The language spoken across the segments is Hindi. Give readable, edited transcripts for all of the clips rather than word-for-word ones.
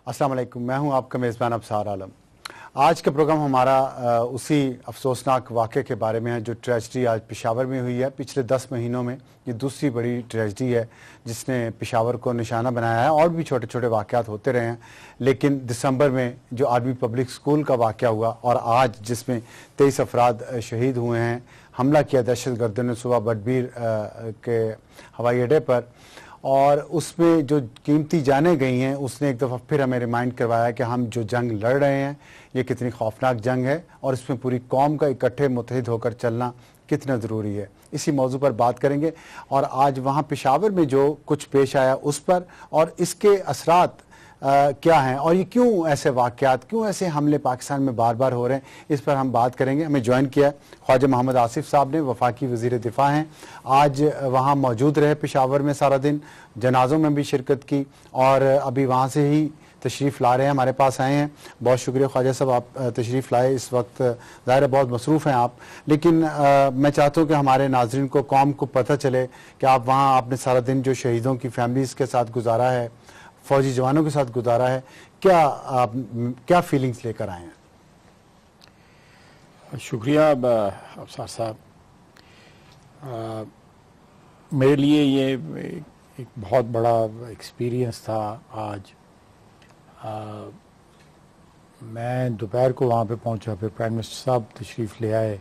अस्सलाम वालेकुम, मैं हूं आपका मेज़बान अब्सार आलम। आज का प्रोग्राम हमारा उसी अफसोसनाक वाक़े के बारे में है जो ट्रेजिडी आज पेशावर में हुई है। पिछले 10 महीनों में ये दूसरी बड़ी ट्रेजिडी है जिसने पेशावर को निशाना बनाया है। और भी छोटे छोटे वाक़यात होते रहे हैं, लेकिन दिसंबर में जो आर्मी पब्लिक स्कूल का वाक़या हुआ और आज जिसमें 23 अफराद शहीद हुए हैं, हमला किया दहशतगर्दों ने सुबह बटबीर के हवाई अड्डे पर, और उसमें जो कीमती जानें गई हैं, उसने एक दफ़ा फिर हमें रिमाइंड करवाया कि हम जो जंग लड़ रहे हैं ये कितनी खौफनाक जंग है और इसमें पूरी कौम का इकट्ठे मुत्तहिद होकर चलना कितना ज़रूरी है। इसी मौजू पर बात करेंगे और आज वहाँ पेशावर में जो कुछ पेश आया उस पर और इसके असरात क्या हैं और ये क्यों ऐसे वाक़यात, क्यों ऐसे हमले पाकिस्तान में बार बार हो रहे हैं, इस पर हम बात करेंगे। हमें ज्वाइन किया है ख्वाजा मोहम्मद आसिफ साहब ने, वफाकी वज़ीर दिफा हैं। आज वहाँ मौजूद रहे पेशावर में सारा दिन, जनाज़ों में भी शिरकत की और अभी वहाँ से ही तशरीफ़ ला रहे हैं, हमारे पास आए हैं। बहुत शुक्रिया ख्वाजा साहब, आप तशरीफ़ लाए। इस वक्त ज़ाहिर है बहुत मसरूफ़ हैं आप, लेकिन मैं चाहता हूँ कि हमारे नाज़रीन को, कौम को पता चले कि आप वहाँ आपने सारा दिन जो शहीदों की फैमिलीज़ के साथ गुजारा है, फौजी जवानों के साथ गुजारा है, क्या फीलिंग्स लेकर आए हैं? शुक्रिया अफसर साहब। मेरे लिए ये एक बहुत बड़ा एक्सपीरियंस था आज। मैं दोपहर को वहाँ पे पहुँचा, फिर प्राइम मिनिस्टर साहब तशरीफ़ ले आए,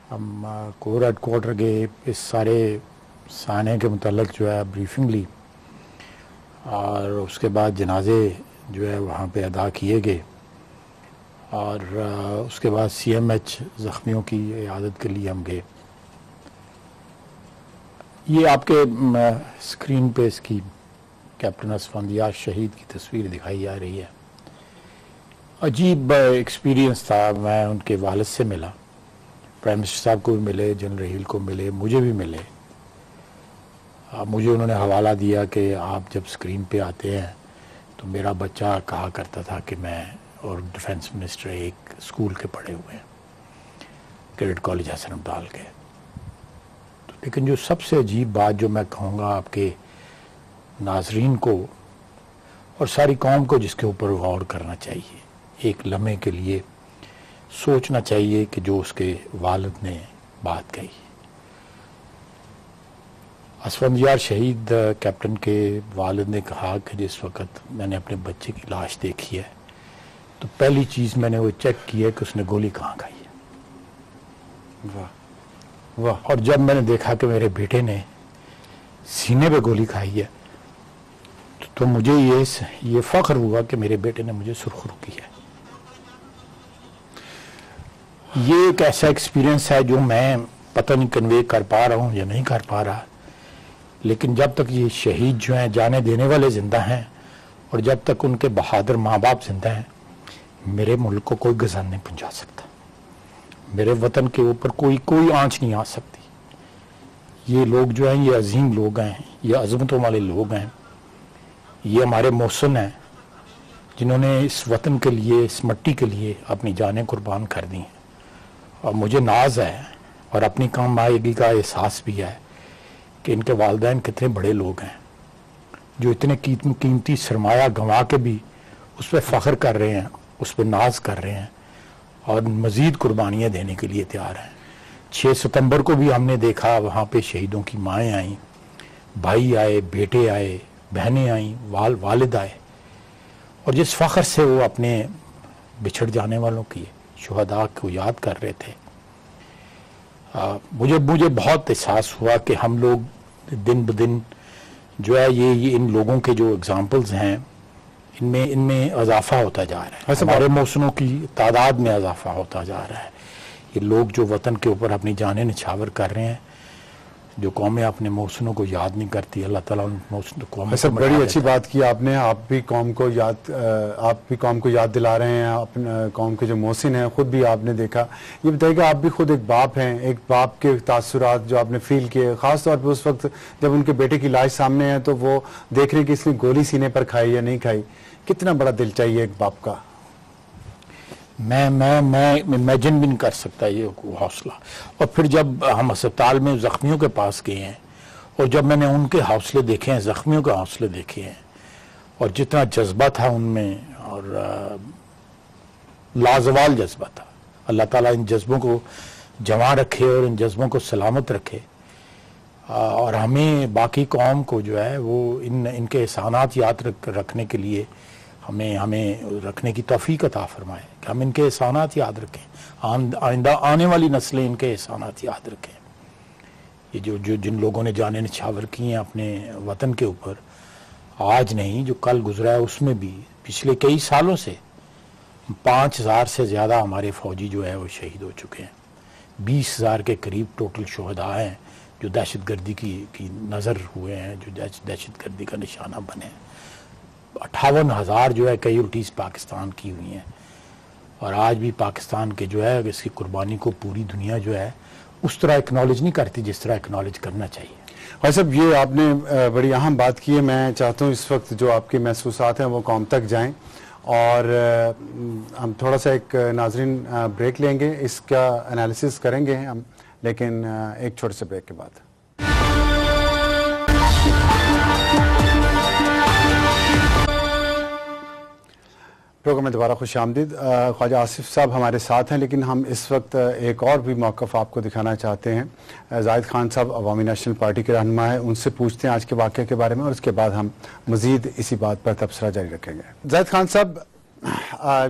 हम कोर हेडक्वार्टर गए, इस सारे साने के मुतल्लिक़ जो है ब्रीफिंग ली और उसके बाद जनाजे जो है वहाँ पे अदा किए गए और उसके बाद CMH ज़ख्मियों की इयादत के लिए हम गए। ये आपके स्क्रीन पे इसकी कैप्टन असफंदियार शहीद की तस्वीर दिखाई जा रही है। अजीब एक्सपीरियंस था। मैं उनके वालिद से मिला, प्राइम मिनिस्टर साहब को भी मिले, जनरल रहील को मिले, मुझे भी मिले। मुझे उन्होंने हवाला दिया कि आप जब स्क्रीन पे आते हैं तो मेरा बच्चा कहा करता था कि मैं और डिफेंस मिनिस्टर एक स्कूल के पढ़े हुए हैं, कैडेट कॉलेज हसन अब्दाल के। तो लेकिन जो सबसे अजीब बात जो मैं कहूँगा आपके नाजरीन को और सारी कौम को, जिसके ऊपर गौर करना चाहिए, एक लम्हे के लिए सोचना चाहिए कि जो उसके वालिद ने बात कही। असफंदियार शहीद कैप्टन के वालिद ने कहा कि जिस वक़्त मैंने अपने बच्चे की लाश देखी है तो पहली चीज़ मैंने वो चेक की है कि उसने गोली कहाँ खाई है। वाह वाह। और जब मैंने देखा कि मेरे बेटे ने सीने पे गोली खाई है तो मुझे ये फ़ख्र हुआ कि मेरे बेटे ने मुझे सुरखरू किया है। ये एक ऐसा एक्सपीरियंस है जो मैं पता नहीं कन्वे कर पा रहा हूँ या नहीं कर पा रहा, लेकिन जब तक ये शहीद जो हैं, जाने देने वाले ज़िंदा हैं और जब तक उनके बहादुर माँ बाप ज़िंदा हैं, मेरे मुल्क को कोई गज़न नहीं पहुँचा सकता। मेरे वतन के ऊपर कोई आंच नहीं आ सकती। ये लोग जो हैं, ये अजीम लोग हैं, ये अज़मतों वाले लोग हैं, ये हमारे मोहसिन हैं जिन्होंने इस वतन के लिए, इस मट्टी के लिए अपनी जानें कुर्बान कर दी हैं। और मुझे नाज है और अपनी काम आएगी का एहसास भी है कि इनके वालिदैन कितने बड़े लोग हैं जो इतने कीमती सरमाया गंवा के भी उस पर फ़ख्र कर रहे हैं, उस पर नाज कर रहे हैं और मज़ीद कुर्बानियाँ देने के लिए तैयार हैं। 6 सितंबर को भी हमने देखा वहाँ पे शहीदों की माएँ आईं, भाई आए, बेटे आए, बहनें आईं, वालिद आए और जिस फ़ख्र से वो अपने बिछड़ जाने वालों की शुहदा को याद कर रहे थे, मुझे बहुत एहसास हुआ कि हम लोग दिन ब दिन जो है ये इन लोगों के जो एग्जाम्पल्स हैं इनमें इजाफा होता जा रहा है। हमारे मौसमों की तादाद में इजाफा होता जा रहा है। ये लोग जो वतन के ऊपर अपनी जानें निछावर कर रहे हैं, जो कौमें अपने मौसमों को याद नहीं करती, अल्लाह ताला उन मौसम कौम। ऐसा बड़ी अच्छी बात की आपने। आप भी कौम को याद दिला रहे हैं। अपने कौम के जो मोहसिन हैं, ख़ुद भी आपने देखा। ये बताइए आप भी खुद एक बाप हैं, एक बाप के तासुरात जो आपने फील किए, ख़ास तौर पर उस वक्त जब उनके बेटे की लाश सामने है तो वो देख रहे हैं कि इसने गोली सीने पर खाई या नहीं खाई। कितना बड़ा दिल चाहिए एक बाप का। मैं इमेजिन भी नहीं कर सकता ये हौसला। और फिर जब हम अस्पताल में ज़ख्मियों के पास गए हैं और जब मैंने उनके हौसले देखे हैं, ज़ख्मियों के हौसले देखे हैं और जितना जज्बा था उनमें, और लाजवाल जज्बा था। अल्लाह ताला इन जज्बों को जमा रखे और इन जज्बों को सलामत रखे, और हमें बाकी कौम को जो है वो इनके एहसानात याद रखने के लिए हमें रखने की तौफीक अता फरमाए कि हम इनके एहसानात याद रखें, आइंदा आने वाली नस्लें इनके एहसानात याद रखें। ये जो जिन लोगों ने जाने निछावर की हैं अपने वतन के ऊपर, आज नहीं जो कल गुजरा है उसमें भी पिछले कई सालों से 5000 से ज़्यादा हमारे फौजी जो है वो शहीद हो चुके हैं। 20,000 के करीब टोटल शोहदा हैं जो दहशतगर्दी की नज़र हुए हैं, जो दहशतगर्दी का निशाना बने हैं। 58,000 जो है कैजुअल्टीज़ पाकिस्तान की हुई हैं, और आज भी पाकिस्तान के जो है इसकी कुर्बानी को पूरी दुनिया जो है उस तरह एक्नॉलेज नहीं करती जिस तरह एक्नॉलेज करना चाहिए। भाई साहब, ये आपने बड़ी अहम बात की है। मैं चाहता हूँ इस वक्त जो आपके महसूसात हैं वो कौम तक जाएं, और हम थोड़ा सा एक नाजरीन ब्रेक लेंगे, इसका एनालिसिस करेंगे हम, लेकिन एक छोटे से ब्रेक के बाद। प्रोग्राम में दोबारा खुश आमदीद। ख्वाजा आसिफ साहब हमारे साथ हैं, लेकिन हम इस वक्त एक और भी मौक़िफ़ आपको दिखाना चाहते हैं। जाहिद खान साहब अवामी नेशनल पार्टी के रहनुमा हैं, उनसे पूछते हैं आज के वाक़े के बारे में, और उसके बाद हम मज़ीद इसी बात पर तबसरा जारी रखेंगे। जाहिद खान साहब,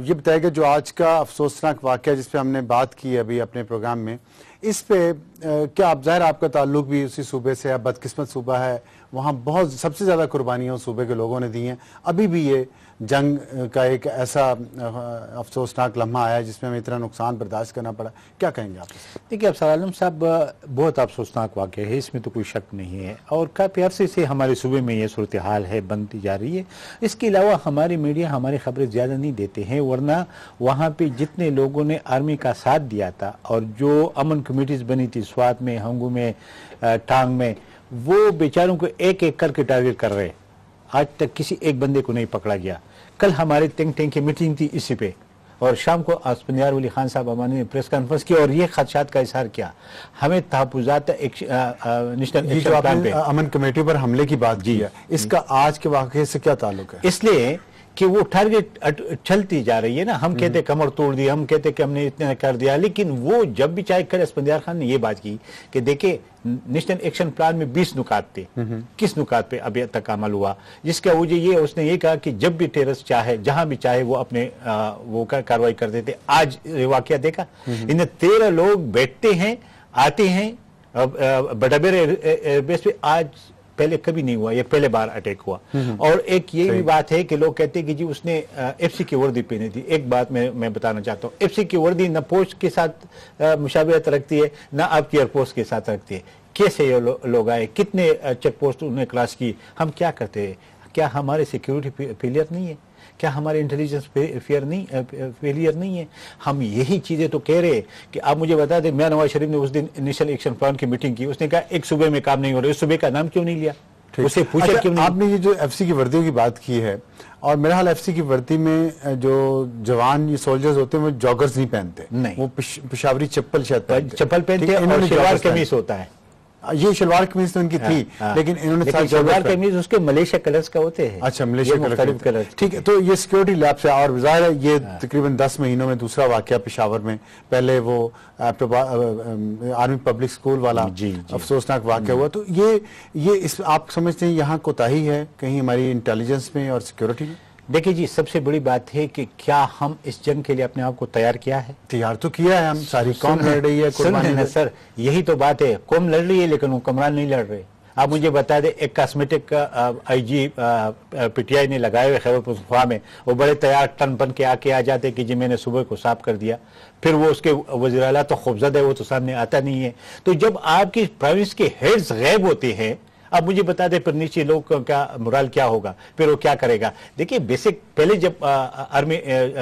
ये बताइएगा जो आज का अफसोसनाक वाक़या जिस पर हमने बात की अभी अपने प्रोग्राम में, इस पे क्या आप ज़ाहिर आपका ताल्लुक भी उसी सूबे से है, बदकिस्मत सूबा है, वहाँ बहुत सबसे ज़्यादा कुर्बानियाँ उस सूबे के लोगों ने दी हैं। अभी भी ये जंग का एक ऐसा अफसोसनाक लम्हा आया जिसमें हमें इतना नुकसान बर्दाश्त करना पड़ा, क्या कहेंगे आप? देखिए अफसर आलम साहब, बहुत अफसोसनाक वाक़या है, इसमें तो कोई शक नहीं है, और काफ़ी अरसे से हमारे सूबे में ये सूरत हाल है, बनती जा रही है। इसके अलावा हमारी मीडिया हमारी खबरें ज़्यादा नहीं देते हैं, वरना वहाँ पे जितने लोगों ने आर्मी का साथ दिया था और जो अमन कमेटीज़ बनी थी स्वात में, हंगू में, टांग में, वो बेचारों को एक एक करके टारगेट कर रहे। आज तक किसी एक बंदे को नहीं पकड़ा गया। कल हमारे थिंक टैंक की मीटिंग थी इसी पे, और शाम को स्पंदियार वली खान साहब अमानी ने प्रेस कॉन्फ्रेंस की और ये खदशात का इजहार किया। हमें तहफ़्फ़ुज़ात नेशनल एक्शन प्लान पे अमन कमेटी पर हमले की बात की है, इसका आज के वाक़े से क्या ताल्लुक है? इसलिए कि वो टारगेट चलती जा रही है ना। हम कहते कमर तोड़ दी, हम कहते कि हमने इतना कर दिया, लेकिन वो जब भी चाहे कल स्पंदियार खान ने ये बात की कि देखिए नेशनल एक्शन प्लान में 20 नुकात थे, किस नुकात पे अभी तक अमल हुआ, जिसका वजह ये उसने ये कहा कि जब भी टेररिस्ट चाहे जहां भी चाहे वो अपने वो कार्रवाई कर देते। आज वाकया देखा, इन्हें 13 लोग बैठते हैं, आते हैं बटाबेर एयरबेस पे, आज पहले कभी नहीं हुआ, ये पहले बार अटैक हुआ। और एक ये भी बात है कि लोग कहते हैं कि जी उसने एफसी की वर्दी पहनी थी। एक बात मैं बताना चाहता हूँ, एफसी की वर्दी न पोस्ट के साथ मुशाबहत रखती है, न आपकी एयरपोस्ट के साथ रखती है। कैसे ये लोग आए, कितने चेक पोस्ट उन्होंने क्रॉस की, हम क्या करते हैं? क्या हमारे सिक्योरिटी फेलियर नहीं है? क्या हमारे इंटेलिजेंस फेलियर नहीं है? हम यही चीजें तो कह रहे हैं कि आप मुझे बता दें, मैं नवाज शरीफ ने उस दिन नेशनल एक्शन प्लान की मीटिंग की, उसने कहा एक सूबे में काम नहीं हो रहा, इस सूबे का नाम क्यों नहीं लिया, उसे पूछा क्यों नहीं? आपने ये जो एफसी की वर्दियों की बात की है, और मेरा हाल एफसी की वर्दी में जो जवान ये सोल्जर्स होते हैं वो जॉगर्स नहीं पहनते, नहीं, वो पेशावरी चप्पल चप्पल पहनते हैं, और शलवार कमीज होता है। ये शलवार कमीज तो उनकी थी, लेकिन इन्होंने शलवार कमीज उसके मलेशिया कलर्स का होते हैं। अच्छा, मलेशिया कलर, ठीक है। तो ये सिक्योरिटी लैब से, और जाहिर है ये तकरीबन 10 महीनों में दूसरा वाकया पेशावर में, पहले वो आर्मी पब्लिक स्कूल वाला अफसोसनाक वाकया हुआ। तो ये इस आप समझते हैं यहाँ कोताही है कहीं हमारी इंटेलिजेंस में और सिक्योरिटी में? देखिए जी, सबसे बड़ी बात है कि क्या हम इस जंग के लिए अपने आप को तैयार किया है? तैयार तो किया है, हम सारी कौम लड़ रही है, सुन सर, यही तो बात है, कौम लड़ रही है लेकिन वो कमरान नहीं लड़ रहे। आप मुझे बता दें, एक कॉस्मेटिक का आईजी पीटीआई ने लगाए हुए खैबर पख्तूनख्वा में, वो बड़े तैयार टन बन के आके आ जाते कि जी मैंने सुबह को साफ कर दिया, फिर वो उसके वज़ीर आला तो खौफजदा है, वो तो सामने आता नहीं है। तो जब आपकी प्रोविंस के हेड्स गायब होते हैं, अब मुझे बता दे फिर नीचे लोग का मोरल क्या होगा, फिर वो क्या करेगा? देखिए बेसिक पहले जब आर्मी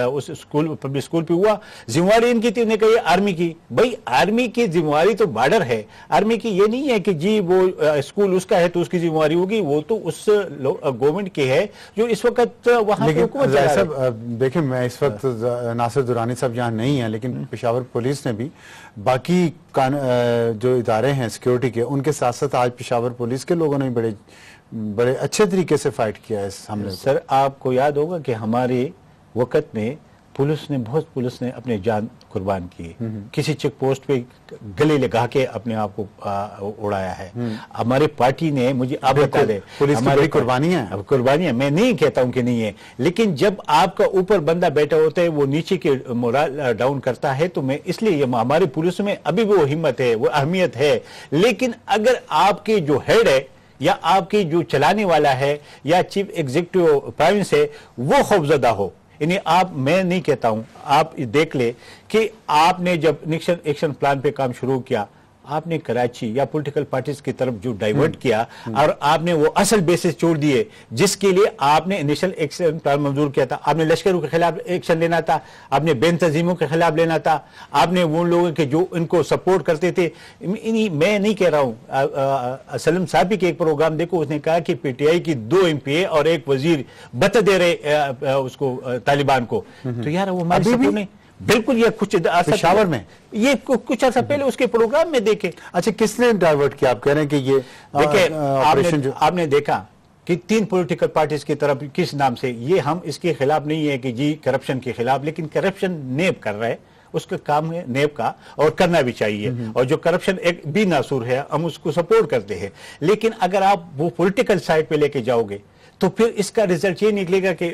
उस स्कूल पब्लिक स्कूल पे हुआ, जिम्मेवारी इनकी थी, उन्हें कही आर्मी की। भाई आर्मी की जिम्मेवारी तो बॉर्डर है, आर्मी की ये नहीं है कि जी वो स्कूल उसका है तो उसकी जिम्मेवारी होगी, वो तो उस गवर्नमेंट की है जो इस वक्त वहां पर। देखिए मैं इस वक्त नासिर दुरानी साहब यहाँ नहीं है, लेकिन पेशावर पुलिस ने भी बाकी जो इदारे हैं सिक्योरिटी के, उनके साथ साथ आज पेशावर पुलिस के लोगों ने बड़े बड़े अच्छे तरीके से फाइट किया है इस हमले को। सर आपको याद होगा कि हमारे वक्त में पुलिस ने अपने जान कुर्बान की, किसी चेक पोस्ट पे गले लगा के अपने आप को उड़ाया है। हमारी पार्टी ने, मुझे आप बता दें, पुलिस की बड़ी कुर्बानी है। अब कुर्बानी है, मैं नहीं कहता हूं कि नहीं है, लेकिन जब आपका ऊपर बंदा बैठा होता है वो नीचे के मोरल डाउन करता है, तो मैं इसलिए हमारी पुलिस में अभी भी वो हिम्मत है, वो अहमियत है। लेकिन अगर आपके जो हेड है या आपकी जो चलाने वाला है या चीफ एग्जीक्यूटिव प्राइवेंस है वो खौफजदा हो, इन्हें आप, मैं नहीं कहता हूं, आप देख ले कि आपने जब नेशनल एक्शन प्लान पे काम शुरू किया, आपने कराची या पॉलिटिकल पार्टीज की तरफ जो डाइवर्ट किया और आपने वो असल बेसिस छोड़ दिए जिसके लिए आपने नेशनल एक्शन प्लान मंजूर किया था। आपने लश्करों के खिलाफ एक्शन लेना था, आपने बेनतजीमों के खिलाफ लेना था, आपने वो लोगों के जो इनको सपोर्ट करते थे। मैं नहीं कह रहा हूं, सलीम साहब के एक प्रोग्राम देखो, उसने कहा कि पीटीआई की 2 एमपीए और 1 वजीर बत दे रहे उसको तालिबान को, तो यार वो हमारे सपोर्ट नहीं। बिल्कुल, ये कुछ पेशावर में, ये कुछ अर्सा पहले उसके प्रोग्राम में देखे। अच्छा, किसने डाइवर्ट किया? आप कह रहे हैं कि ये देखिए, आपने देखा कि 3 पॉलिटिकल पार्टीज की तरफ किस नाम से, ये हम इसके खिलाफ नहीं है कि जी करप्शन के खिलाफ, लेकिन करप्शन नेब कर रहा है, उसका काम है नेब का, और करना भी चाहिए। और जो करप्शन एक भी नासूर है, हम उसको सपोर्ट करते हैं। लेकिन अगर आप वो पॉलिटिकल साइड पे लेके जाओगे तो फिर इसका रिजल्ट ये निकलेगा कि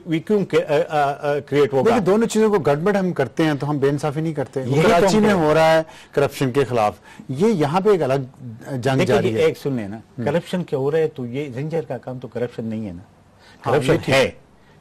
वैक्यूम क्रिएट होगा। देखिए, दोनों चीजों को गड़बड़ हम करते हैं तो हम बेइंसाफी नहीं करते। कराची में हो रहा है करप्शन के खिलाफ, ये यहाँ पे एक अलग जंग जारी है। एक सुन लेना, करप्शन क्या हो रहा है, तो ये जिंजर का काम तो करप्शन नहीं है ना, करप्शन है,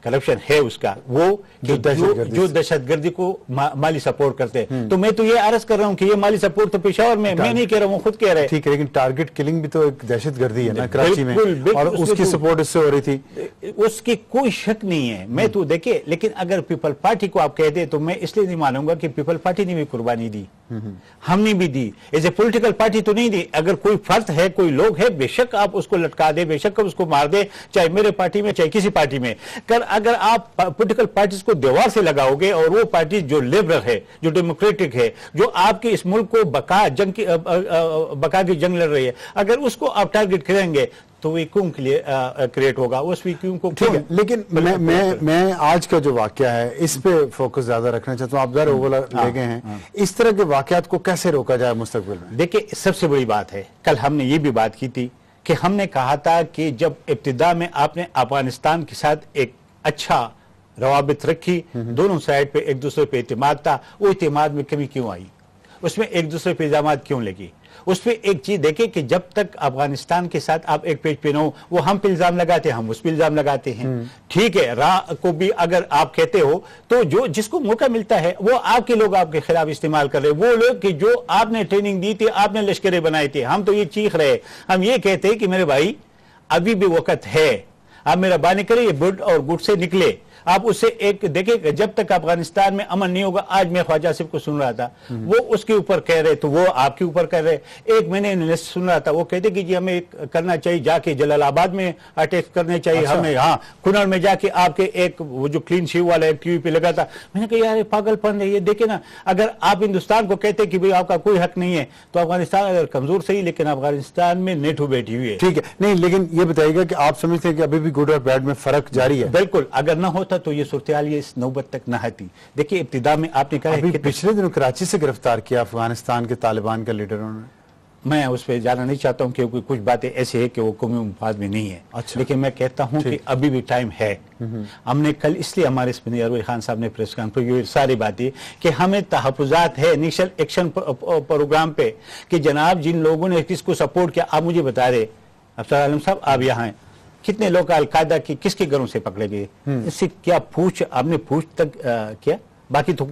करप्शन है उसका, वो जो दहशतगर्दी को माली सपोर्ट करते हैं। तो मैं तो ये अर्ज कर रहा हूँ कि ये माली सपोर्ट तो पेशावर में, मैं नहीं कह रहा हूँ, खुद कह रहे हैं। ठीक है, लेकिन टारगेट किलिंग भी तो एक दहशतगर्दी है ना कराची में, और उसकी सपोर्ट इससे हो रही थी, उसकी कोई शक नहीं है। मैं तो देखिए, लेकिन अगर पीपल पार्टी को आप कह दे तो मैं इसलिए नहीं मानूंगा कि पीपल पार्टी ने भी कुर्बानी दी, हमने भी दी, एज ए पॉलिटिकल पार्टी तो नहीं दी। अगर कोई फर्द है, कोई लोग है, बेशक आप उसको लटका दे, बेशक आप उसको मार दे, चाहे मेरे पार्टी में चाहे किसी पार्टी में। अगर आप पॉलिटिकल पार्टीज को दीवार से लगाओगे और वो पार्टी जो लिबरल है, जो डेमोक्रेटिक है, जो आपके इस मुल्क को बका की जंग लड़ रही है, अगर उसको आप टारगेट करेंगे तो वैक्यूम के लिए क्रिएट होगा। उस वैक्यूम को ठीक है, लेकिन मैं आज का जो वाकया है इस पे फोकस ज्यादा रखना चाहता हूँ। आप जरा ओवरऑल ले गए हैं, इस तरह के वाकयात को कैसे रोका जाए मुस्तकबिल में? देखिए, सबसे बड़ी बात है, कल हमने ये भी बात की थी कि हमने कहा था कि जब इब्तिदा में आपने अफगानिस्तान के साथ एक अच्छा रवाबित रखी, दोनों साइड पे एक दूसरे पे इत्मीनान था, वो इत्मीनान में कमी क्यों आई, उसमें एक दूसरे पे इल्जाम क्यों लगी? उस पर एक चीज देखें कि जब तक अफगानिस्तान के साथ आप एक पेज पे न हो, वो हम पे इल्जाम लगाते हैं, हम उस पर इल्जाम लगाते हैं। ठीक है, राह को भी अगर आप कहते हो तो जो जिसको मौका मिलता है वो आपके लोग आपके खिलाफ इस्तेमाल कर रहे, वो लोग कि जो आपने ट्रेनिंग दी थी, आपने लश्करें बनाए थे। हम तो ये चीख रहे, हम ये कहते हैं कि मेरे भाई अभी भी वक्त है, आप मेरा बानी करें, ये बुड और गुट से निकले। आप उससे एक देखिए, जब तक अफगानिस्तान में अमन नहीं होगा, आज मैं ख्वाजा आसिफ को सुन रहा था, वो उसके ऊपर कह रहे तो वो आपके ऊपर कह रहे। एक मैंने एनालिस्ट सुन रहा था, वो कहते कि जी हमें करना चाहिए, जाके जलालाबाद में अटैक करने चाहिए। अच्छा। हमें हाँ, कुनर में जाके आपके एक वो जो क्लीन शेव वाला एक टीवी पे लगा था। मैंने कहा यार पागलपन है ये, देखे ना, अगर आप हिंदुस्तान को कहते कि भाई आपका कोई हक नहीं है, तो अफगानिस्तान अगर कमजोर सही, लेकिन अफगानिस्तान में नेटो बैठी हुई है। ठीक है, नहीं, लेकिन ये बताइएगा कि आप समझते हैं कि अभी भी गुड और बैड में फर्क जारी है? बिल्कुल, अगर ना होता तो ये सूरत-ए-हाल ये इस नौबत तक न आती। देखिए, इब्तिदा में आपने कहा कि पिछले दिनों कराची से गिरफ्तार किया अफगानिस्तान के तालिबान के लीडरों ने। मैं उस पर जाना नहीं चाहता हूं क्योंकि कुछ बातें ऐसी है कि वो कौमी मुफाद में नहीं है। अच्छा। लेकिन मैं कहता हूं कि अभी भी टाइम है। हमने कल इसलिए हमारे स्पीकर खान साहब ने प्रेस कॉन्फ्रेंस ये सारी बातें कि हमें तहफ़्फ़ुज़ात है नेशनल एक्शन प्रोग्राम पे कि जनाब जिन लोगों ने किसको सपोर्ट किया, आप मुझे बता रहे अफसर आलम साहब, आप यहाँ हैं, कितने लोग अलकायदा की किसके घरों से पकड़े गए, इससे क्या पूछ आपने पूछ तक किया? बाकी तो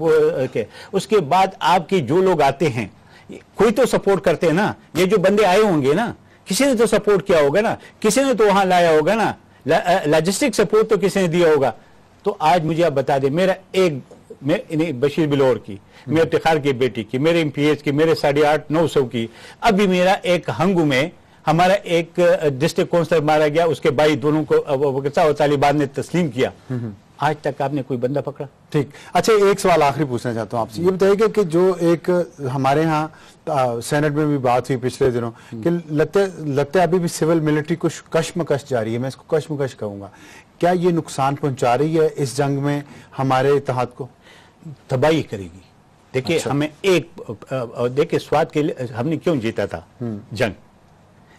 क्या। उसके बाद आपके जो लोग आते हैं, कोई तो सपोर्ट करते हैं ना, ये जो बंदे आए होंगे ना, किसी ने तो सपोर्ट किया होगा ना, किसी ने तो वहां लाया होगा ना, लॉजिस्टिक सपोर्ट तो किसी ने दिया होगा। तो आज मुझे आप बता दें, मेरा एक बशीर बिलोर की, मेरे इफ्तिखार की बेटी की, मेरे MPH की, मेरे 850-900 की, अभी मेरा एक हंगू में हमारा एक डिस्ट्रिक्ट काउंसलर मारा गया, उसके भाई दोनों को तालिबान ने तस्लीम किया। आज तक आपने कोई बंदा पकड़ा? ठीक। अच्छा, एक सवाल आखिरी पूछना चाहता हूँ आपसे, ये बताइए कि जो एक हमारे यहाँ सेनेट में भी बात हुई पिछले दिनों कि लगता है अभी भी सिविल मिलिट्री को कशमकश जारी है, मैं इसको कशमकश कहूँगा, क्या ये नुकसान पहुंचा रही है इस जंग में हमारे इत्तेहाद को? तबाही करेगी। देखिए, अच्छा। हमें देखिए स्वाद के लिए हमने क्यों जीता था जंग?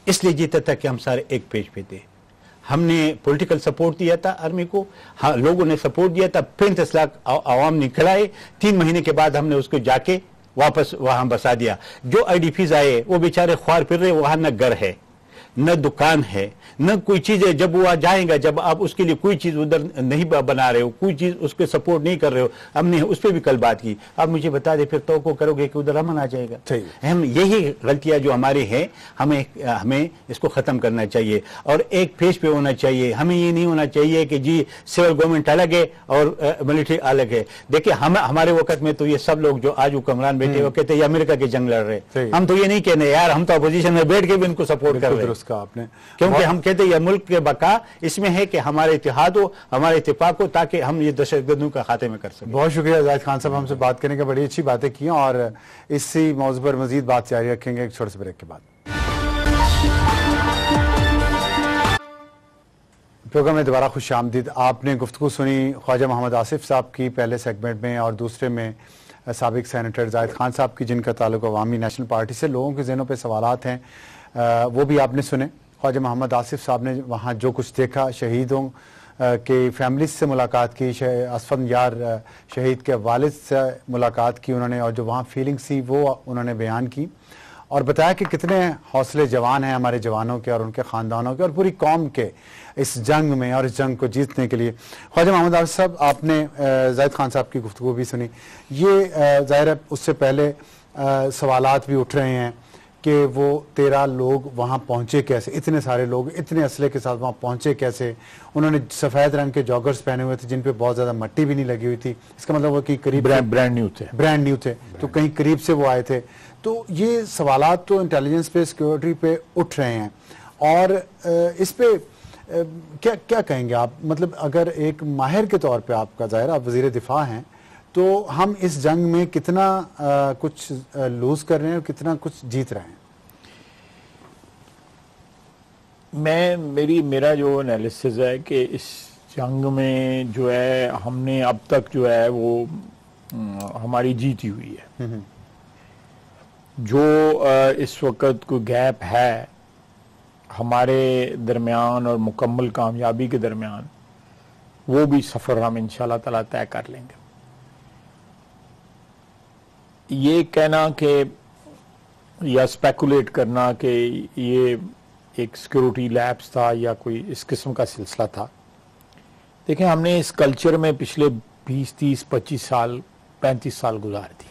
इसलिए जीता था कि हम सारे एक पेज पे थे। हमने पॉलिटिकल सपोर्ट दिया था आर्मी को, हाँ, लोगों ने सपोर्ट दिया था, 35 लाख आवाम ने खिलाए। 3 महीने के बाद हमने उसको जाके वापस वहां बसा दिया। जो आईडीपीज आए वो बेचारे ख्वार फिर रहे, वहां न घर है, न दुकान है, न कोई चीज है। जब वो जाएगा, जब आप उसके लिए कोई चीज उधर नहीं बना रहे हो, कोई चीज उसके सपोर्ट नहीं कर रहे हो, हमने उस पर भी कल बात की। आप मुझे बता दे, फिर तो को करोगे कि उधर अमन आ जाएगा? हम यही गलतियां जो हमारी है, हमें इसको खत्म करना चाहिए और एक पेज पे होना चाहिए। हमें ये नहीं होना चाहिए कि जी सिविल गवर्नमेंट अलग है और मिलिट्री अलग है। देखिए, हमारे वक्त में तो ये सब लोग जो आज हुक्मरान बैठे वो कहते हैं अमेरिका के जंग लड़ रहे। हम तो ये नहीं कहने यार, हम तो अपोजिशन में बैठ के भी इनको सपोर्ट कर रहे हैं। आपने क्योंकि हम कहते हैं यह मुल्क के बका इसमें है कि हमारे इत्तेहाद हो, हमारे इत्तेफाक हो, ताकि हम ये दहशतगर्दों का खाते में कर सकें। बहुत शुक्रिया जाहिद खान साहब, हमसे बात करने का, बड़ी अच्छी बातें की और इसी मौजू पर मजीद बात जारी रखेंगे एक छोटे से ब्रेक के बाद। प्रोग्राम में दोबारा खुश आमदीद। आपने गुफ्तगू सुनी ख्वाजा मोहम्मद आसिफ साहब की पहले सेगमेंट में, और दूसरे में साबिक सेनेटर जाहिद खान साहब की, जिनका ताल्लुक अवामी नेशनल पार्टी से। लोगों के जहनों पर सवालात हैं, वो भी आपने सुने। ख्वाजा मोहम्मद आसिफ साहब ने वहाँ जो कुछ देखा, शहीदों के फैमिली से मुलाकात की, असफन यार शहीद के वालिद से मुलाकात की उन्होंने, और जो वहाँ फीलिंग्स थी वो उन्होंने बयान की और बताया कि कितने हौसले जवान हैं हमारे जवानों के और उनके ख़ानदानों के और पूरी कौम के इस जंग में और इस जंग को जीतने के लिए। ख्वाजा मोहम्मद आसिफ साहब, आपने जाहिद खान साहब की गुफ्तगू भी सुनी। ये ज़ाहिर है उससे पहले सवालात भी उठ रहे हैं कि वो 13 लोग वहाँ पहुँचे कैसे, इतने सारे लोग इतने असले के साथ वहाँ पहुँचे कैसे। उन्होंने सफ़ेद रंग के जॉगर्स पहने हुए थे जिन पे बहुत ज़्यादा मट्टी भी नहीं लगी हुई थी, इसका मतलब वो कि करीब ब्रांड न्यू थे, तो कहीं करीब से वो आए थे। तो ये सवालात तो इंटेलिजेंस पे, सिक्योरिटी पे उठ रहे हैं और इस पे क्या क्या कहेंगे आप? मतलब अगर एक माहिर के तौर पे आपका ज़ाहिर, आप वज़ीर दिफा हैं, तो हम इस जंग में कितना कुछ लूज कर रहे हैं और कितना कुछ जीत रहे हैं? मेरा जो एनालिसिस है कि इस जंग में जो है हमने अब तक जो है वो हमारी जीती हुई है। जो इस वक्त कोई गैप है हमारे दरमियान और मुकम्मल कामयाबी के दरमियान, वो भी सफ़र हम इंशाल्लाह ताला तय कर लेंगे। ये कहना कि या स्पेकुलेट करना कि ये एक सिक्योरिटी लैप्स था या कोई इस किस्म का सिलसिला था, देखें हमने इस कल्चर में पिछले 20, 30, 25 साल, 35 साल गुजार दिए।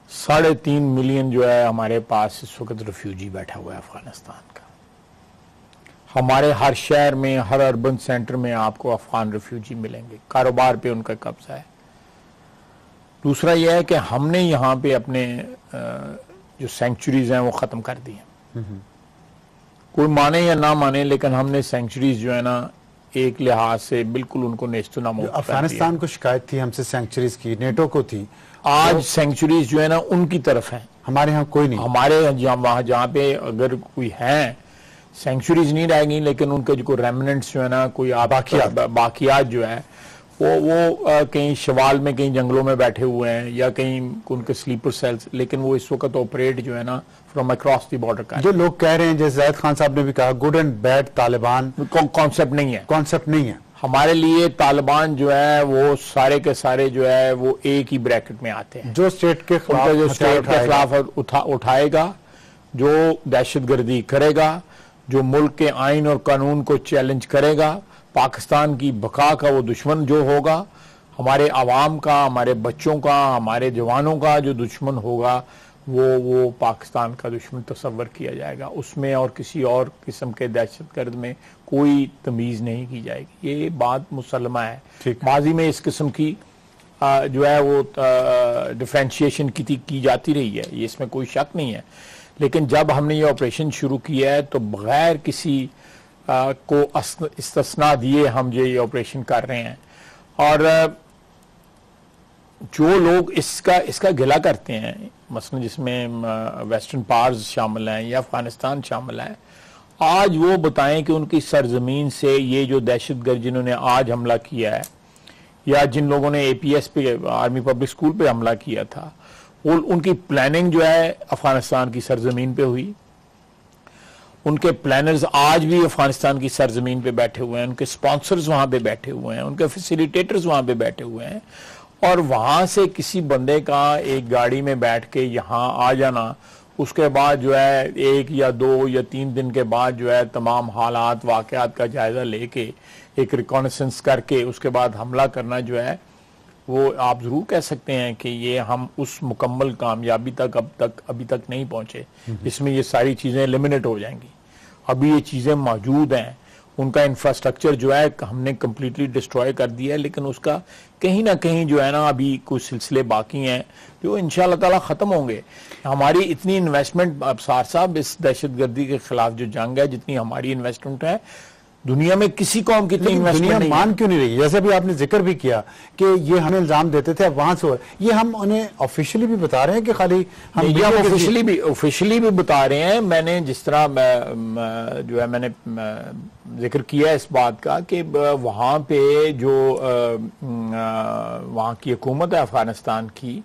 3.5 मिलियन जो है हमारे पास इस वक्त रेफ्यूजी बैठा हुआ है अफगानिस्तान का। हमारे हर शहर में, हर अर्बन सेंटर में आपको अफगान रेफ्यूजी मिलेंगे, कारोबार पे उनका कब्जा है। दूसरा यह है कि हमने यहाँ पे अपने जो सेंचुरीज हैं वो ख़त्म कर दी हैं। कोई माने या ना माने, लेकिन हमने सेंचुरीज जो है ना एक लिहाज से बिल्कुल उनको नेस्तनाबूद। अफगानिस्तान को शिकायत थी हमसे सेंचुरीज की, नेटो को थी, आज सेंचुरीज जो है ना उनकी तरफ है, हमारे यहाँ कोई नहीं। हमारे वहाँ जहाँ पे अगर कोई है सेंचुरीज नहीं रहेगी, लेकिन उनके जो रेमिनेंट्स जो है ना, कोई बाकियात जो है वो कहीं शवाल में, कहीं जंगलों में बैठे हुए हैं या कहीं उनके स्लीपर सेल्स, लेकिन वो इस वक्त ऑपरेट जो है ना फ्रॉम अक्रॉस द बॉर्डर का। जो लोग कह रहे हैं, जैसे जाहिद खान साहब ने भी कहा, good and bad Taliban concept नहीं है, कॉन्सेप्ट नहीं है। हमारे लिए तालिबान जो है वो सारे के सारे जो है वो एक ही ब्रैकेट में आते हैं। जो स्टेट के खिलाफ उठाएगा, जो दहशतगर्दी करेगा, जो मुल्क के आइन और कानून को चैलेंज करेगा, पाकिस्तान की बका का वो दुश्मन जो होगा, हमारे आवाम का, हमारे बच्चों का, हमारे जवानों का जो दुश्मन होगा, वो पाकिस्तान का दुश्मन तस्वर किया जाएगा। उसमें और किसी और किस्म के दहशतगर्द में कोई तमीज़ नहीं की जाएगी। ये बात मुसलमा है। माजी में इस किस्म की जो है वो डिफ्रेंशिएशन की जाती रही है, ये इसमें कोई शक नहीं है। लेकिन जब हमने ये ऑपरेशन शुरू किया है तो बगैर किसी को इस्तिस्ना दिए हम ये ऑपरेशन कर रहे हैं। और जो लोग इसका गिला करते हैं, मसलन जिसमें वेस्टर्न पार्स शामिल हैं या अफगानिस्तान शामिल है, आज वो बताएं कि उनकी सरजमीन से ये जो दहशतगर्द जिन्होंने आज हमला किया है या जिन लोगों ने APS पे, आर्मी पब्लिक स्कूल पे हमला किया था, वो उनकी प्लानिंग जो है अफगानिस्तान की सरजमीन पे हुई। उनके प्लानर्स आज भी अफगानिस्तान की सरजमीन पे बैठे हुए हैं, उनके स्पॉन्सर्स वहां पे बैठे हुए हैं, उनके फैसिलिटेटर्स वहां पे बैठे हुए हैं। और वहां से किसी बंदे का एक गाड़ी में बैठ के यहाँ आ जाना, उसके बाद जो है 1 या 2 या 3 दिन के बाद जो है तमाम हालात वाक़यात का जायजा लेके एक रिकॉनेसेंस करके उसके बाद हमला करना जो है, वो आप ज़रूर कह सकते हैं कि ये हम उस मुकम्मल कामयाबी तक अभी तक नहीं पहुंचे। इसमें ये सारी चीज़ें एलिमिनेट हो जाएंगी। अभी ये चीज़ें मौजूद हैं, उनका इंफ्रास्ट्रक्चर जो है हमने कम्प्लीटली डिस्ट्रॉय कर दिया है, लेकिन उसका कहीं ना कहीं जो है ना अभी कुछ सिलसिले बाकी हैं जो इंशाअल्लाह ताला ख़त्म होंगे। हमारी इतनी इन्वेस्टमेंट, अबसार साहब, इस दहशतगर्दी के खिलाफ जो जंग है, जितनी हमारी इन्वेस्टमेंट है, दुनिया में किसी कौम की इतनी इन्वेस्टमेंट दुनिया मान क्यों नहीं रही? जैसे भी आपने जिक्र भी किया कि ये हमें इल्जाम देते थे, अब वहां से हो, ये हम उन्हें ऑफिशियली भी बता रहे हैं कि खाली हम ऑफिशियली भी बता रहे हैं। मैंने जिस तरह जो है मैंने जिक्र किया इस बात का कि वहां पे जो वहां की हुकूमत है अफगानिस्तान की,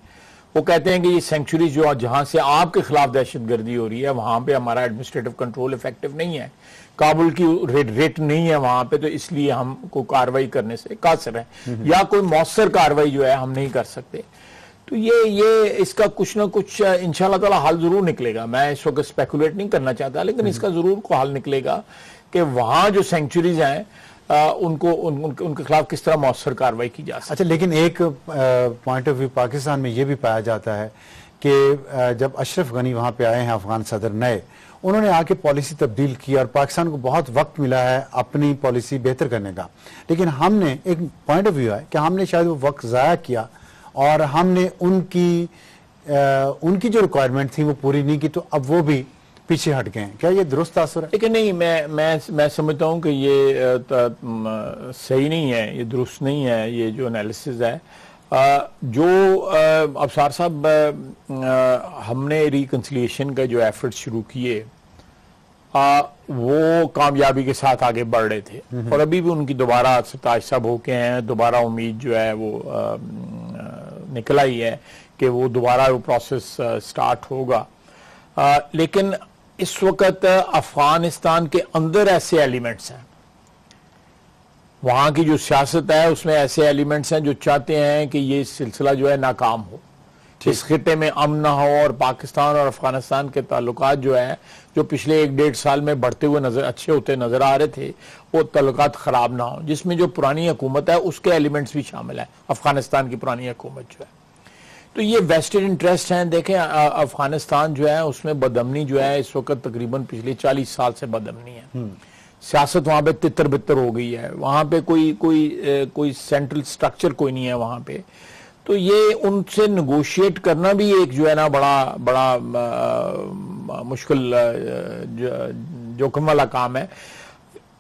वो कहते हैं कि ये सेंचुरी जो जहां से आपके खिलाफ दहशतगर्दी हो रही है, वहां पे हमारा एडमिनिस्ट्रेटिव कंट्रोल इफेक्टिव नहीं है, काबुल की रेट नहीं है वहां पे, तो इसलिए हमको कार्रवाई करने से कासिर है या कोई मौसर कार्रवाई जो है हम नहीं कर सकते। तो ये इसका कुछ ना कुछ इंशाल्लाह ताला हल जरूर निकलेगा। मैं इस वक्त स्पेकुलेट नहीं करना चाहता, लेकिन इसका जरूर को हल निकलेगा कि वहां जो सेंचुरीज हैं उनके खिलाफ किस तरह मौसर कार्रवाई की जा सकती। अच्छा, लेकिन एक पॉइंट ऑफ व्यू पाकिस्तान में ये भी पाया जाता है कि जब अशरफ गनी वहां पे आए हैं अफगान सदर नए, उन्होंने आके पॉलिसी तब्दील की और पाकिस्तान को बहुत वक्त मिला है अपनी पॉलिसी बेहतर करने का, लेकिन हमने एक पॉइंट ऑफ व्यू है कि हमने शायद वो वक्त ज़ाया किया और हमने उनकी जो रिक्वायरमेंट थी वो पूरी नहीं की, तो अब वो भी पीछे हट गए हैं। क्या ये दुरुस्त तासुर है? लेकिन नहीं, मैं समझता हूँ कि ये सही नहीं है, ये दुरुस्त नहीं है, ये जो एनालिसिस है। जो अबसार साहब, हमने रिकन्सिलिएशन का जो एफर्ट शुरू किए वो कामयाबी के साथ आगे बढ़ रहे थे और अभी भी उनकी दोबारा सताइश साहब होके हैं, दोबारा उम्मीद जो है वो निकल आई है कि वो दोबारा वो प्रोसेस स्टार्ट होगा। लेकिन इस वक्त अफगानिस्तान के अंदर ऐसे एलिमेंट्स हैं, वहां की जो सियासत है उसमें ऐसे एलिमेंट्स हैं जो चाहते हैं कि ये सिलसिला जो है नाकाम हो, इस खिते में अमन ना हो और पाकिस्तान और अफगानिस्तान के ताल्लुकात जो है, जो पिछले 1-1.5 साल में बढ़ते हुए अच्छे होते नजर आ रहे थे, वो ताल्लुकात खराब ना हो, जिसमें जो पुरानी हुकूमत है उसके एलिमेंट्स भी शामिल है, अफगानिस्तान की पुरानी हुकूमत जो है। तो ये वेस्टेड इंटरेस्ट हैं। देखें, अफगानिस्तान जो है उसमें बदअमनी जो है इस वक्त तकरीबन पिछले 40 साल से बदअमनी है। सियासत वहां पे तितर बितर हो गई है, वहां पे कोई सेंट्रल स्ट्रक्चर कोई नहीं है वहां पे। तो ये उनसे नेगोशिएट करना भी एक जो है ना बड़ा मुश्किल जोखिम वाला काम है।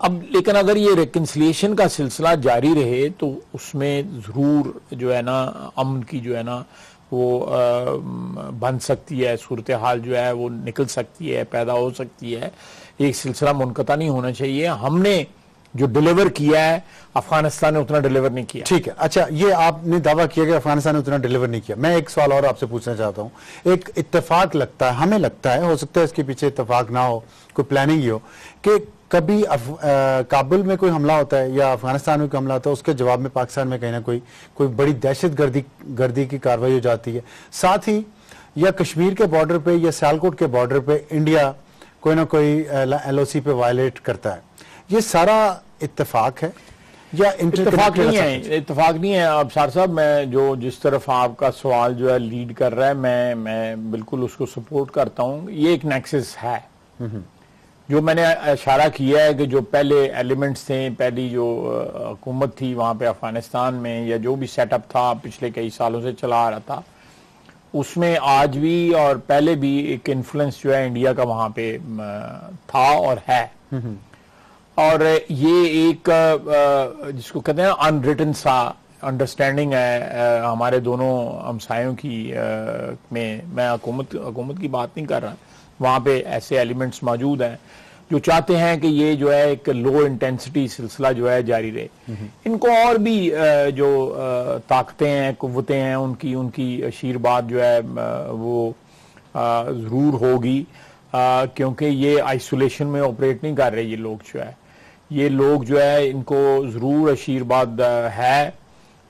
अब लेकिन अगर ये रिकन्सिलिएशन का सिलसिला जारी रहे तो उसमें ज़रूर जो है ना अमन की जो है ना वो बन सकती है, सूरत हाल जो है वो निकल सकती है, पैदा हो सकती है। एक सिलसिला मुनक़ता नहीं होना चाहिए। हमने जो डिलीवर किया है अफगानिस्तान ने उतना डिलीवर नहीं किया। ठीक है, अच्छा, ये आपने दावा किया कि अफगानिस्तान ने उतना डिलीवर नहीं किया। मैं एक सवाल और आपसे पूछना चाहता हूँ। एक इत्तेफाक लगता है, हमें लगता है, हो सकता है इसके पीछे इत्तेफाक ना हो, कोई प्लानिंग ही हो, कि कभी काबुल में कोई हमला होता है या अफगानिस्तान में कोई हमला होता है, उसके जवाब में पाकिस्तान में कहीं ना कोई बड़ी दहशतगर्दी की कार्रवाई हो जाती है। साथ ही या कश्मीर के बॉर्डर पे या सियालकोट के बॉर्डर पे इंडिया कोई ना कोई LOC पे वायलेट करता है। ये सारा इत्तेफाक है या इत्तेफाक नहीं है? इत्तेफाक नहीं है अबसार साहब। मैं जो जिस तरफ आपका सवाल जो है लीड कर रहा है, मैं बिल्कुल उसको सपोर्ट करता हूँ। ये एक नेक्सस है जो मैंने इशारा किया है कि जो पहले एलिमेंट्स थे, पहली जो हुकूमत थी वहाँ पे अफगानिस्तान में, या जो भी सेटअप था पिछले कई सालों से चला आ रहा था, उसमें आज भी और पहले भी एक इन्फ्लुएंस जो है इंडिया का वहाँ पे था और है। और ये एक जिसको कहते हैं अनरिटन सा अंडरस्टैंडिंग है हमारे दोनों हमसायों की में। मैं हुकूमत की बात नहीं कर रहा, वहाँ पे ऐसे एलिमेंट्स मौजूद हैं जो चाहते हैं कि ये जो है एक लो इंटेंसिटी सिलसिला जो है जारी रहे। इनको और भी जो ताकतें हैं, कुव्वतें हैं, उनकी आशीर्वाद जो है वो ज़रूर होगी, क्योंकि ये आइसोलेशन में ऑपरेट नहीं कर रहे ये लोग जो है। ये लोग जो है इनको ज़रूर आशीर्वाद है,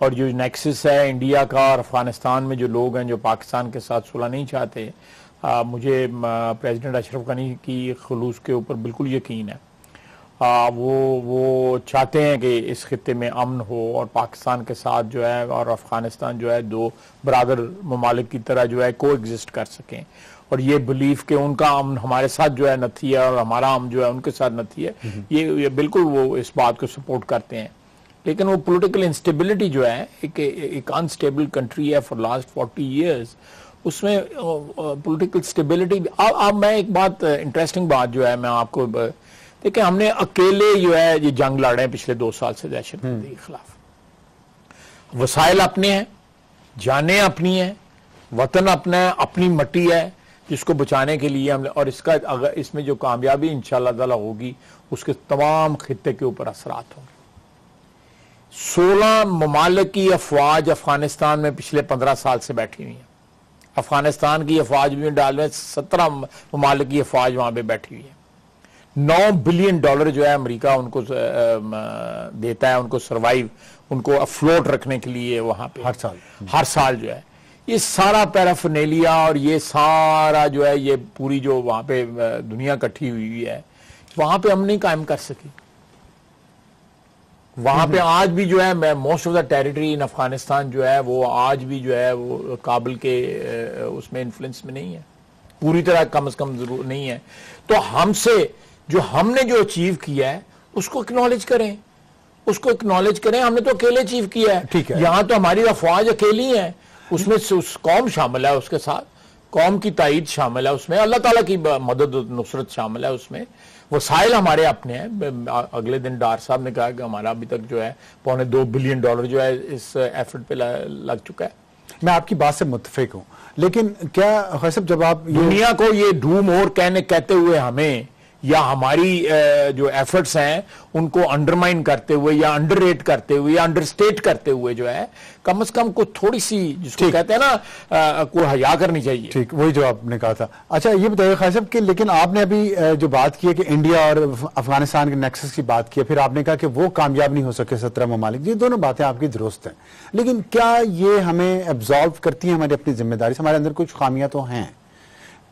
और जो नेक्सस है इंडिया का और अफगानिस्तान में जो लोग हैं जो पाकिस्तान के साथ सुलह नहीं चाहते, मुझे प्रेसिडेंट अशरफ गनी की खुलूस के ऊपर बिल्कुल यकीन है। वो चाहते हैं कि इस खित्ते में अमन हो और पाकिस्तान के साथ जो है और अफगानिस्तान जो है दो बरादर ममालिक की तरह जो है को एग्जिस्ट कर सकें। और ये बिलीफ कि उनका अमन हमारे साथ जो है नथी है और हमारा अमन जो है उनके साथ नथी है, ये बिल्कुल वो इस बात को सपोर्ट करते हैं। लेकिन वो पॉलिटिकल इंस्टेबिलिटी जो है, एक अनस्टेबल कंट्री है फॉर लास्ट 40 ईयर्स, उसमें पॉलिटिकल स्टेबिलिटी। अब मैं एक बात, इंटरेस्टिंग बात जो है मैं आपको देखिए, हमने अकेले जो है ये जंग लड़े हैं पिछले 2 साल से दहशतगर्दी के खिलाफ। वसाइल अपने हैं, जानें अपनी हैं, वतन अपना है, अपनी मट्टी है जिसको बचाने के लिए हमने, और इसका अगर इसमें जो कामयाबी इंशाअल्लाह ताला होगी उसके तमाम खित्ते के ऊपर असरात होंगे। 16 ममालिक की अफवाज अफगानिस्तान में पिछले 15 साल से बैठी हुई है। अफगानिस्तान की अफवाज भी डाल रहे, 17 ममालिक की अफवाज वहां पर बैठी हुई है। $9 बिलियन जो है अमेरिका उनको देता है, उनको सर्वाइव, उनको अफ्लोट रखने के लिए वहां पे हर साल जो है ये सारा पैराफर्नेलिया और ये सारा जो है ये पूरी जो वहां पे दुनिया इकट्ठी हुई है, वहां पे हम नहीं कायम कर सकी। वहां पे आज भी जो है most of the territory in Afghanistan जो है वो आज भी जो है वो काबुल के उसमें इन्फ्लुएंस में नहीं है, पूरी तरह कम से कम जरूर नहीं है। तो हमसे जो हमने जो अचीव किया है उसको एक्नॉलेज करें, उसको एक्नॉलेज करें। हमने तो अकेले अचीव किया है, ठीक है। यहाँ तो हमारी अफवाज अकेली है, उसमें उस कौम शामिल है, उसके साथ कौम की ताईद शामिल है, उसमें अल्लाह ताला की मदद नुसरत शामिल है, उसमें वसाइल हमारे अपने हैं। अगले दिन डार साहब ने कहा कि हमारा अभी तक जो है $2.25 बिलियन जो है इस एफर्ट पे लग चुका है। मैं आपकी बात से मुत्तफिक हूं, लेकिन क्या ख़ैसब जब आप दुनिया को ये डू मोर कहते हुए हमें या हमारी जो एफर्ट्स हैं उनको अंडरमाइन करते हुए या अंडररेट करते हुए या अंडरस्टेट करते हुए जो है कम से कम को थोड़ी सी जिसको कहते हैं ना को हया करनी चाहिए। ठीक, वही जो आपने कहा था। अच्छा ये बताइए ख़ासिब कि लेकिन आपने अभी जो बात की है कि इंडिया और अफगानिस्तान के नेक्सस की बात की है, फिर आपने कहा कि वो कामयाब नहीं हो सके 17 ममालिक, ये दोनों बातें आपकी दुरुस्त हैं, लेकिन क्या ये हमें एब्जॉर्व करती है हमारी अपनी जिम्मेदारी से? हमारे अंदर कुछ खामियां तो हैं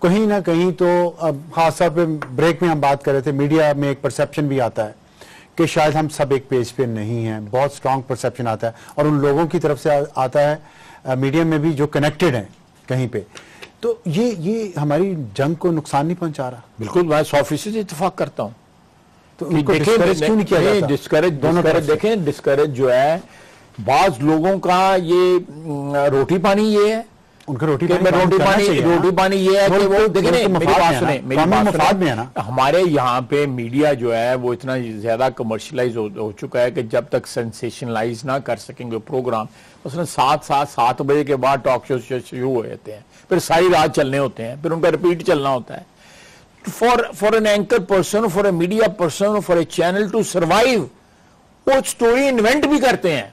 कहीं ना कहीं। तो अब खास तौर पे ब्रेक में हम बात कर रहे थे, मीडिया में एक परसेप्शन भी आता है कि शायद हम सब एक पेज पे नहीं हैं, बहुत स्ट्रांग परसेप्शन आता है, और उन लोगों की तरफ से आता है मीडिया में भी जो कनेक्टेड हैं कहीं पे। तो ये हमारी जंग को नुकसान नहीं पहुंचा रहा? बिल्कुल, मैं 100% इत्तेफाक करता हूँ। तो उनको डिस्करेज क्यों नहीं किया जाता? डिस्करेज देखें, डिस्करेज जो है बाज लोगों का ये रोटी पानी ये है, उनका रोटी पानी ये है कि वो देखिए मेरी बात सुने, हमारे यहाँ पे मीडिया जो है वो इतना ज्यादा कमर्शियलाइज हो चुका है कि जब तक सेंसेशनलाइज ना कर सकेंगे प्रोग्राम, उसमें 7 बजे के बाद टॉक शो शुरू हो जाते हैं, फिर सारी रात चलने होते हैं, फिर उनका रिपीट चलना होता है। For an anchor person, for a media person, for a channel to survive, वो स्टोरी इन्वेंट भी करते हैं,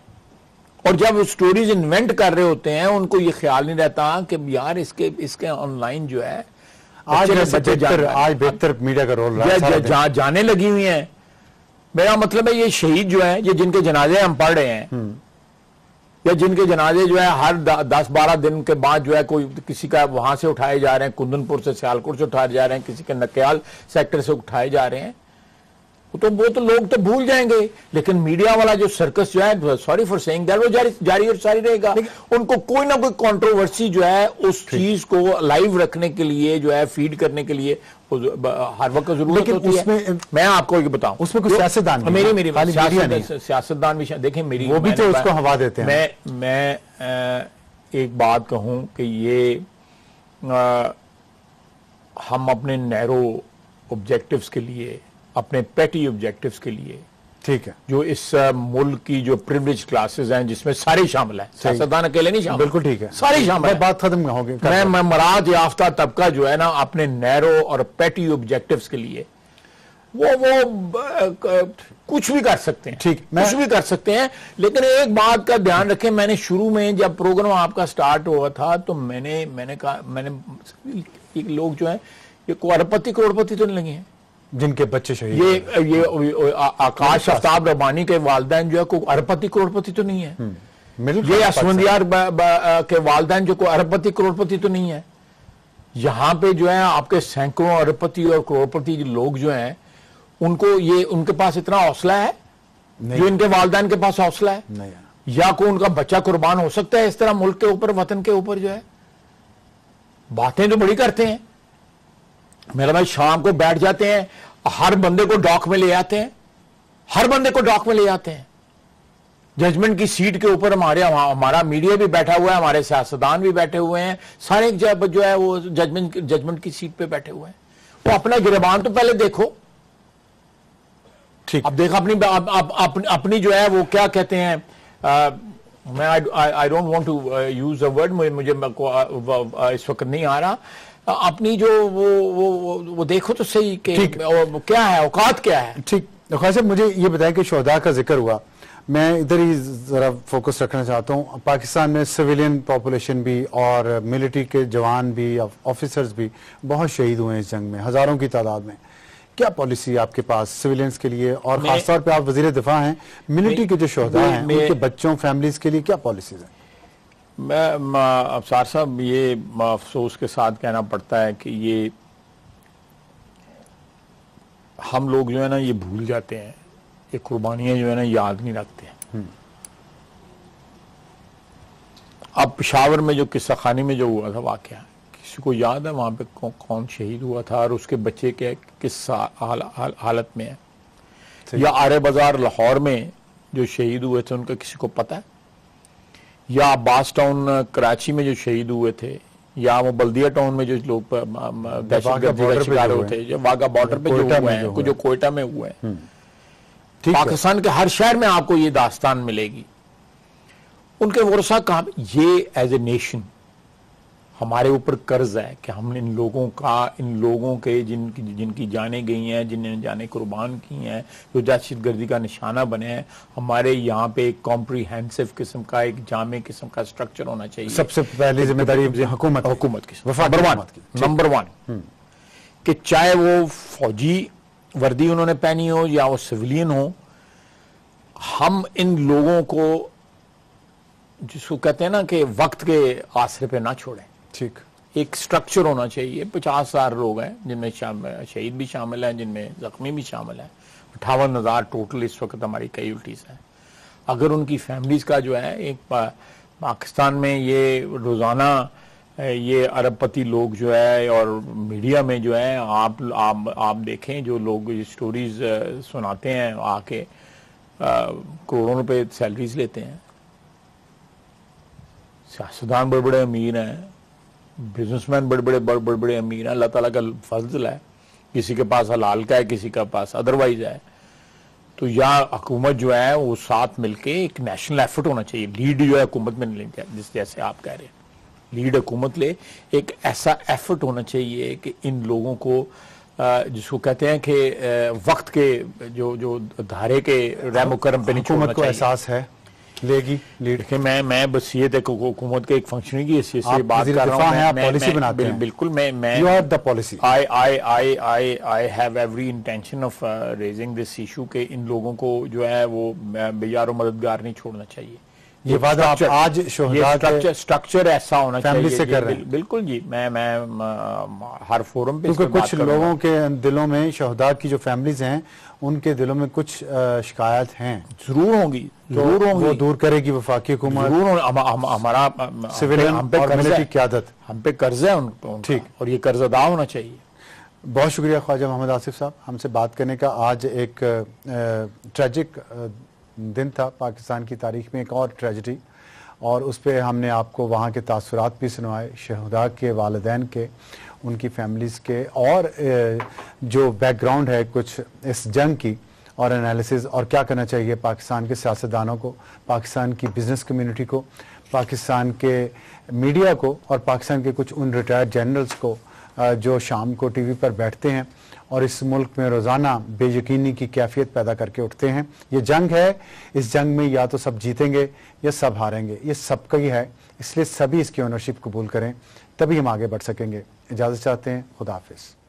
और जब वो स्टोरीज इन्वेंट कर रहे होते हैं उनको ये ख्याल नहीं रहता कि यार इसके ऑनलाइन जो है आज बेहतर मीडिया का रोल जाने लगी हुई है। मेरा मतलब है ये शहीद जो है, ये जिनके जनाजे हम पढ़ रहे हैं, या जिनके जनाजे जो है हर 10-12 दिन के बाद जो है कोई किसी का वहां से उठाए जा रहे हैं, कुंदनपुर से सियालकोट से उठाए जा रहे हैं, किसी के नक्याल सेक्टर से उठाए जा रहे हैं, तो वो तो लोग तो भूल जाएंगे, लेकिन मीडिया वाला जो सर्कस जो है, सॉरी फॉर सेइंग दैट, वो जारी और सारी रहेगा। उनको कोई ना कोई कंट्रोवर्सी जो है उस चीज को लाइव रखने के लिए जो है, फीड करने के लिए हर वक्त जरूरत होती है। मैं आपको ये बताऊं, उसमें कोई सियासतदान सियासतदान भी देखें, मेरी वो भी तो उसको हवा देते हैं। मैं एक बात कहूं कि ये हम अपने नैरो ऑब्जेक्टिव्स के लिए अपने पेटी ऑब्जेक्टिव्स के लिए, ठीक है, जो इस मुल्क की जो प्रिविलेज क्लासेस हैं जिसमें सारे शामिल हैं, सियासतदान अकेले नहीं शामिल, बिल्कुल ठीक है, सारे शामिल हैं। बात खत्म होगी। मैं मराद याफ्ता तबका जो है ना अपने नैरो और पेटी ऑब्जेक्टिव्स के लिए वो कुछ भी कर सकते हैं, ठीक, कुछ भी कर सकते हैं। लेकिन एक बात का ध्यान रखें, मैंने शुरू में जब प्रोग्राम आपका स्टार्ट हुआ था तो मैंने कहा, मैंने लोग जो है ये अरबपति करोड़पति तो नहीं लगे हैं जिनके बच्चे शहीद, ये आकाश आफ्ताब रबानी के वालिदैन जो है कोई अरबपति करोड़पति तो नहीं है, ये असफंदियार के वालिदैन जो कोई अरबपति करोड़पति तो नहीं है। यहाँ पे जो है आपके सैकड़ों अरबपति और करोड़पति लोग जो हैं उनको ये उनके पास इतना हौसला है जो इनके वालिदैन के पास हौसला है नहीं, या कोई उनका बच्चा कुर्बान हो सकता है इस तरह मुल्क के ऊपर, वतन के ऊपर जो है। बातें तो बड़ी करते हैं, मेरा भाई शाम को बैठ जाते हैं, हर बंदे को डॉक में ले आते हैं, हर बंदे को डॉक में ले आते हैं। जजमेंट की सीट के ऊपर हमारा मीडिया भी बैठा हुआ है, हमारे सियासतदान भी बैठे हुए हैं, सारे जो है वो जजमेंट की सीट पे बैठे हुए हैं। वो अपना गिरबान तो पहले देखो, ठीक, अब देखो अपनी जो है वो क्या कहते हैं, मैं I don't want to use a word, मुझे इस वक्त नहीं आ रहा, अपनी जो वो देखो तो सही कि क्या है, औकात क्या है। ठीक, खान साहब मुझे ये बताएं कि शोहदा का जिक्र हुआ, मैं इधर ही जरा फोकस रखना चाहता हूँ। पाकिस्तान में सिविलियन पॉपुलेशन भी और मिलिट्री के जवान भी, ऑफिसर्स भी बहुत शहीद हुए हैं इस जंग में, हजारों की तादाद में। क्या पॉलिसी आपके पास सिविलियंस के लिए, और खासतौर पे आप वजीर दिफा हैं, मिलिट्री के जो शोहदा हैं उनके बच्चों फैमिलीज के लिए क्या पॉलिसीज हैं? मैं अफसार साहब ये अफसोस के साथ कहना पड़ता है कि ये हम लोग जो है ना ये भूल जाते हैं, ये कुर्बानियां जो है ना याद नहीं रखते हैं। अब पेशावर में जो किस्सा खानी में जो हुआ था वाकया, किसी को याद है वहां पे कौन शहीद हुआ था और उसके बच्चे के किस हालत में है? या आरे बाजार लाहौर में जो शहीद हुए थे उनका किसी को पता है? या अब्बास टाउन कराची में जो शहीद हुए थे, या वो बल्दिया टाउन में जो लोग दहशतगर्दी का शिकार हुए थे, जो वाघा बॉर्डर पे जो हुए हैं, जो कोयटा में हुए हैं, पाकिस्तान के हर शहर में आपको ये दास्तान मिलेगी। उनके वर्षा कहाँ? ये एज ए नेशन हमारे ऊपर कर्ज है कि हमने इन लोगों के जिनकी जानें गई हैं, जिन्हें जानें कुर्बान की हैं, जो दहशतगर्दी का निशाना बने हैं, हमारे यहाँ पे एक कॉम्प्रीहेंसिव किस्म का, एक जामे किस्म का स्ट्रक्चर होना चाहिए। सबसे पहली जिम्मेदारी हुकूमत की, नंबर वन, कि चाहे वो फौजी वर्दी उन्होंने पहनी हो या वो सिविलियन हो, हम इन लोगों को जिसको कहते हैं ना कि वक्त के आसरे पे ना छोड़ें। ठीक, एक स्ट्रक्चर होना चाहिए। 50,000 लोग हैं जिनमें शहीद भी शामिल हैं, जिनमें जख्मी भी शामिल हैं। 58,000 टोटल इस वक्त हमारी कैजुअल्टीज हैं। अगर उनकी फैमिलीज का जो है एक पाकिस्तान में ये रोजाना ये अरबपति लोग जो है और मीडिया में जो है आप देखें, जो लोग स्टोरीज सुनाते हैं आके, करोड़ों रुपए सैलरीज लेते हैं। सियासतदान बड़े बड़े अमीर हैं, बिजनेसमैन बड़े बड़े अमीर हैं। अल्लाह ताला का फजल है, किसी के पास हलाल का है, किसी के पास अदरवाइज है। तो या हुकूमत जो है वो साथ मिलके एक नेशनल एफर्ट होना चाहिए। लीड जो है हुकूमत में नहीं, जिस जैसे आप कह रहे हैं लीड हुकूमत ले, एक ऐसा एफर्ट होना चाहिए कि इन लोगों को जिसको कहते हैं कि वक्त के जो धारे के रहम करम पे नहीं छोड़ना चाहिए। को एहसास है लेगी लीड के मैं बस ये तक हुकूमत के एक फंक्शनरी की हैसियत से बात कर रहा हूं। मैं पॉलिसी बनाते हैं, बिल्कुल मैं you are the policy. I have every intention of raising this issue के इन लोगों को जो है वो बेयारो मददगार नहीं छोड़ना चाहिए। ये वादा आप आज स्ट्रक्चर ऐसा होना चाहिए से कर रहे हैं। बिल्कुल जी, मैं हर फोरम पे क्योंकि कुछ लोगों के दिलों में शहदा की जो फैमिलीज हैं उनके दिलों में कुछ शिकायत हैं, जरूर होंगी, वो दूर करेगी वफाकी हुकूमत। हमारा सिविलियन और मिलिट्री क़यादत हम पे कर्ज है उनका, ठीक, और ये कर्ज अदा होना चाहिए। बहुत शुक्रिया ख्वाजा मोहम्मद आसिफ साहब हमसे बात करने का। आज एक ट्रेजिक दिन था पाकिस्तान की तारीख में, एक और ट्रेजिडी। और उस पर हमने आपको वहाँ के तासुरात भी सुनवाए, शहदा के वालिदैन के, उनकी फैमिलीज़ के, और जो बैकग्राउंड है कुछ इस जंग की, और एनालिसिस, और क्या करना चाहिए पाकिस्तान के सियासतदानों को, पाकिस्तान की बिज़नेस कम्युनिटी को, पाकिस्तान के मीडिया को, और पाकिस्तान के कुछ उन रिटायर्ड जनरल्स को जो शाम को टीवी पर बैठते हैं और इस मुल्क में रोज़ाना बेयकीनी की कैफियत पैदा करके उठते हैं। ये जंग है, इस जंग में या तो सब जीतेंगे या सब हारेंगे, ये सबका ही है, इसलिए सभी इसकी ओनरशिप कबूल करें, तभी हम आगे बढ़ सकेंगे। इजाज़त चाहते हैं, खुदा हाफिज़।